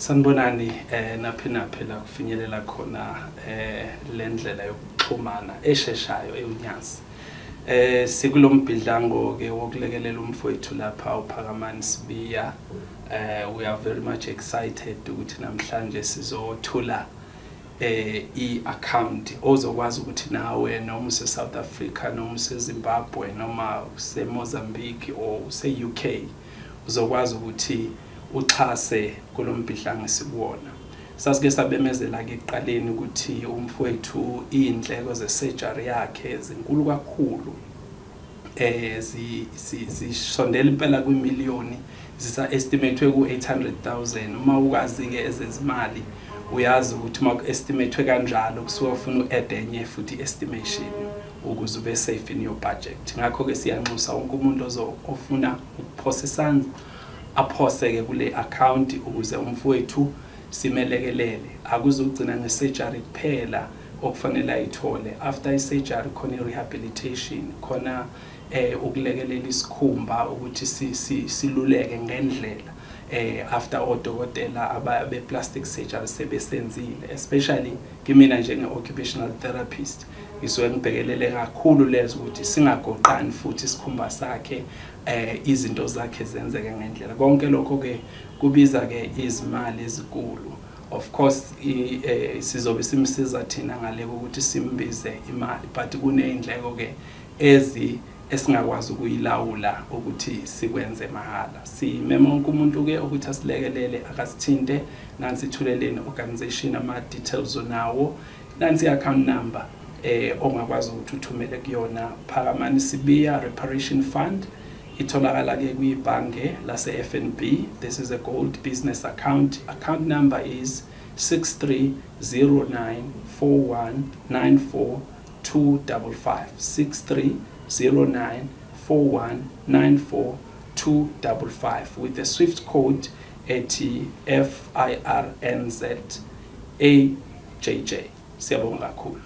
Sanibonani naphi la kufinyelela khona le ndlela yokuxhumana esheshayo eUnyazi. Sikulombhidlango ke wokulekelela umfowethu lapha uPhakamani Sibiya. We are very much excited ukuthi namhlanje sizothula i-account ozokwazi ukuthi nawe noma use South Africa noma use Zimbabwe noma use Mozambique or use UK uzokwazi ukuthi uxhase kulombhidlango sikuwona. Sasike sabemezela ke ekuqaleni ukuthi umfowethu indleko ze-surgery yakhe zinkulu kakhulu. Zisondela impela kwimiliyoni, zisa estimatwe ku-800,000. Uma ukwazi ke ezezimali uyazi ukuthi uma estimatwe kanjalo kusuka ufuna uadd enye futhi estimation ukuze ube safe in your budget. Ngakho ke siyanxusa wonke umuntu ofuna ukuprocessa aphose ke kule account ukuze umfowethu simelekelele. Akuzugcina nge-surgery kuphela okufanele ayithole. After i-surgery khona i-rehabilitation, khona ukulekelela isikhumba ukuthi siluleke ngendlela. After odokotela ababe plastic surgery sebesenzile, especially kimina njenge-occupational therapist, ngisuke ngibhekelele kakhulu lezo ukuthi singagoqani futhi isikhumba sakhe izinto zakhe zenzeke ngendlela. Konke lokho ke kubiza ke izimali ezinkulu. Of course sizobe simsiza thina ngale ukuthi simbize imali, but kunezindleko ke esingakwazi ukuyilawula ukuthi sikwenze mahala. Simema wonke umuntu ke ukuthi asilekelele akasithinte. Nansi ithuleleni organization ama details onawo, nansi account number ongakwazi ukuthi uthumele kuyona. Phakamani Sibiya Reparation Fund itholakala ke kwibhange lase FNB. This is a gold business account. Account number is 6309419425. 6309419425 with the Swift code FIRNZAJJ. Siyabonga kakhulu.